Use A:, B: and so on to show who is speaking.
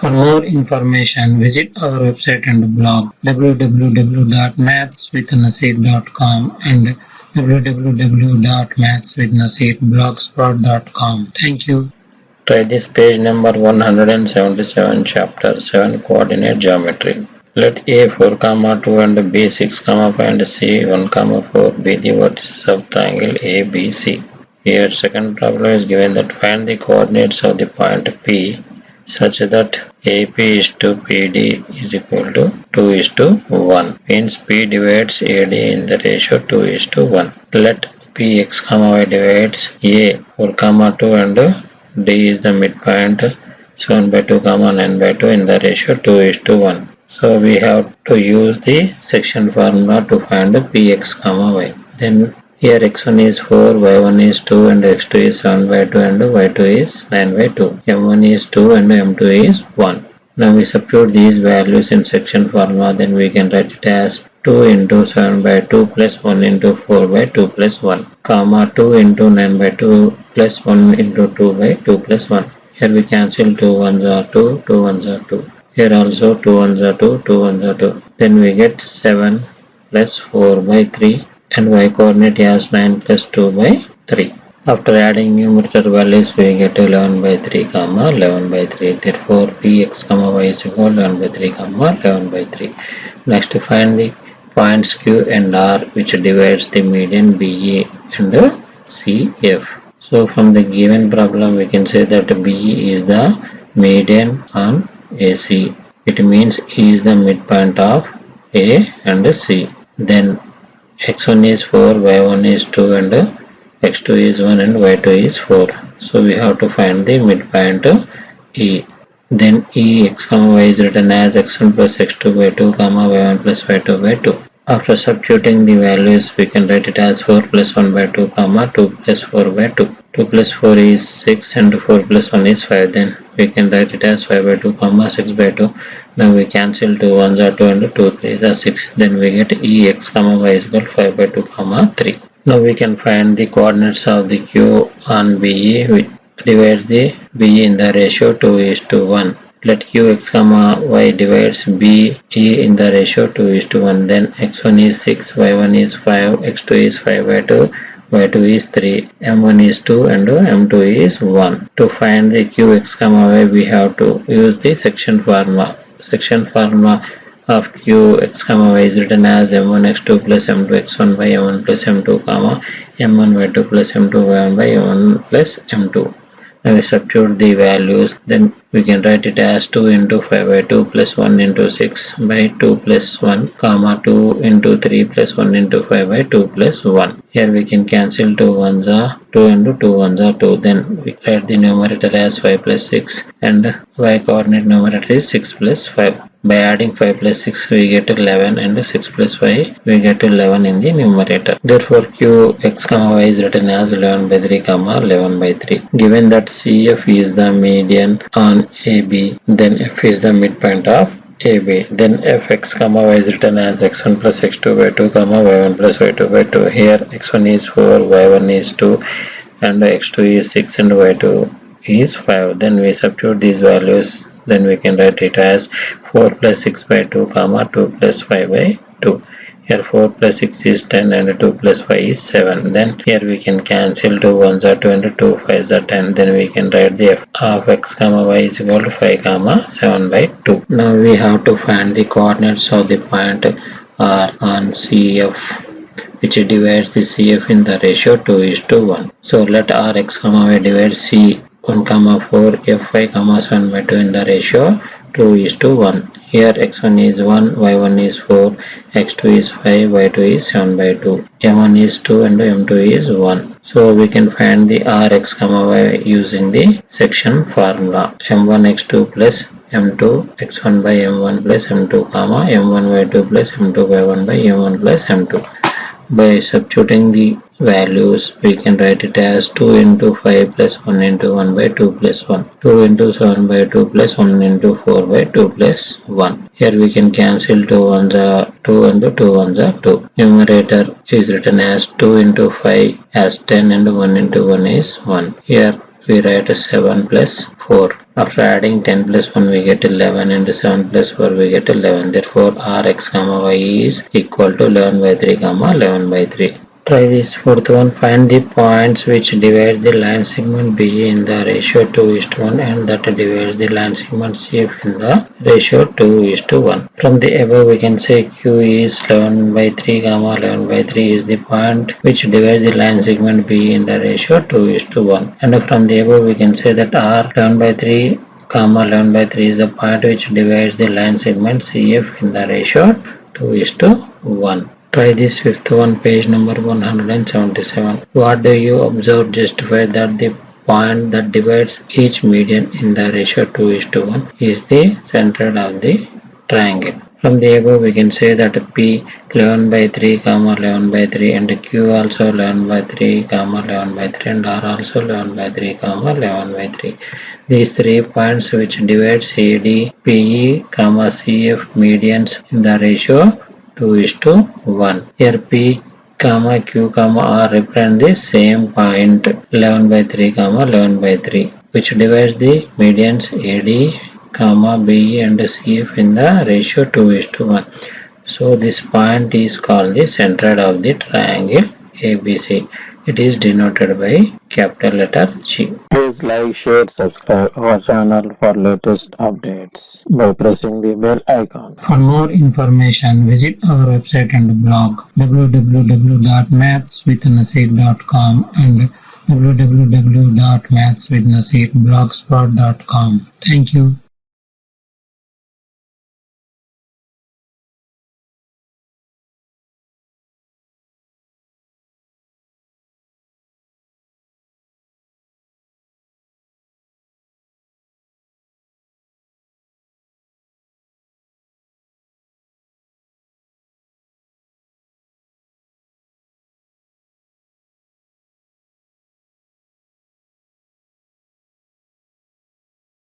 A: For more information, visit our website and blog www.mathswithnaseer.com and www.mathswithnaseerblogspot.com. Thank you. Try this page number 177, chapter 7, coordinate geometry. Let a 4, 2 and b 6, 5 and c 1, 4 be the vertices of triangle ABC. Here second problem is given that find the coordinates of the point P such that AP is to PD is equal to 2 is to 1. Means P divides AD in the ratio 2 is to 1. Let Px, y divides A 4, 2 and D is the midpoint 7 by 2, 9 by 2 in the ratio 2 is to 1. So we have to use the section formula to find Px, y. Then here x1 is 4, y1 is 2 and x2 is 7 by 2 and y2 is 9 by 2. m1 is 2 and m2 is 1. Now we substitute these values in section formula, then we can write it as 2 into 7 by 2 plus 1 into 4 by 2 plus 1, comma 2 into 9 by 2 plus 1 into 2 by 2 plus 1. Here we cancel 2 ones are 2, 2 ones are 2. Here also 2 ones are 2, 2 ones are 2. Then we get 7 plus 4 by 3 and y coordinate as 9 plus 2 by 3. After adding numerator values we get 11 by 3, 11 by 3. Therefore Px, y is equal to 11 by 3, 11 by 3. Next to find the points Q and R which divides the median BE and CF. So from the given problem we can say that BE is the median on AC. It means E is the midpoint of A and C. Then x1 is 4, y1 is 2 and x2 is 1 and y2 is 4. So we have to find the midpoint E. Then E x, y is written as x1 plus x2 by 2, y1 plus y2 by 2. After substituting the values we can write it as 4 plus 1 by 2, 2 plus 4 by 2. 2 plus 4 is 6 and 4 plus 1 is 5. Then we can write it as 5 by 2, 6 by 2. Now we cancel 2 1s are 2 and 2 3s are 6. Then we get E x, y is equal to 5 by 2, 3. Now we can find the coordinates of the Q on BE which divides the BE in the ratio 2 is to 1. Let Q x, y divides BE in the ratio 2 is to 1. Then x1 is 6, y1 is 5, x2 is 5 by 2. y2 is 3, m1 is 2 and m2 is 1. To find the Q x, y we have to use the section formula. Section formula of Q x, y is written as m1 x2 plus m2 x1 by m1 plus m2, m1 y2 plus m2 y1 by m1 plus m2. Now we substitute the values, then we can write it as 2 into 5 by 2 plus 1 into 6 by 2 plus 1, 2 into 3 plus 1 into 5 by 2 plus 1. Here we can cancel 2 ones are 2 into 2 ones are 2. Then we write the numerator as 5 plus 6 and y coordinate numerator is 6 plus 5. By adding 5 plus 6 we get 11 and 6 plus 5 we get 11 in the numerator. Therefore Q x, y is written as 11 by 3, 11 by 3. Given that CF is the median on AB, then F is the midpoint of AB. Then Fx, y is written as x1 plus x2 by 2, y1 plus y2 by 2. Here x1 is 4, y1 is 2 and x2 is 6 and y2 is 5. Then we substitute these values, then we can write it as 4 plus 6 by 2, 2 plus 5 by 2. Here 4 plus 6 is 10 and 2 plus 5 is 7. Then here we can cancel 2 1s are 2 and 2 5s are 10. Then we can write the f of x, y is equal to 5, 7 by 2. Now we have to find the coordinates of the point R on CF which divides the CF in the ratio 2 is to 1. So let R x, y divide C 1, 4, f5, 7 by 2 in the ratio 2 is to 1. Here x1 is 1, y1 is 4, x2 is 5, y2 is 7 by 2. m1 is 2 and m2 is 1. So we can find the Rx, y using the section formula. m1 x2 plus m2 x1 by m1 plus m2, m1 y2 plus m2 y1 by m1 plus m2. By substituting the values we can write it as 2 into 5 plus 1 into 1 by 2 plus 1, 2 into 7 by 2 plus 1 into 4 by 2 plus 1. Here we can cancel 2 ones are 2 and 2 ones are 2. Numerator is written as 2 into 5 as 10 and 1 into 1 is 1. Here we write 7 plus 4. After adding 10 plus 1 we get 11 and 7 plus 4 we get 11. Therefore Rx comma Y is equal to 11 by 3 comma 11 by 3. Try this fourth one. Find the points which divide the line segment BE in the ratio 2:1 and that divides the line segment CF in the ratio 2:1. From the above we can say Q is 11 by 3 comma 11 by 3 is the point which divides the line segment BE in the ratio 2:1. And from the above we can say that R 11 by 3 comma 11 by 3 is the point which divides the line segment CF in the ratio 2:1. Try this fifth one, page number 177. What do you observe justify that the point that divides each median in the ratio 2:1 is the center of the triangle? From the above we can say that P 11 by 3 comma 11 by 3 and Q also 11 by 3 comma 11 by 3 and R also 11 by 3 comma 11 by 3. These 3 points which divide AD, PE, comma CF medians in the ratio 2:1. Here P, comma Q, comma R represent the same point 11 by 3, comma 11 by 3, which divides the medians AD, comma BE and CF in the ratio 2:1. So this point is called the center of the triangle ABC. It is denoted by capital letter G.
B: Please like, share, subscribe our channel for latest updates by pressing the bell icon.
C: For more information, visit our website and blog www.mathswithnaseer.com and www.mathswithnaseerblogspot.com. Thank you.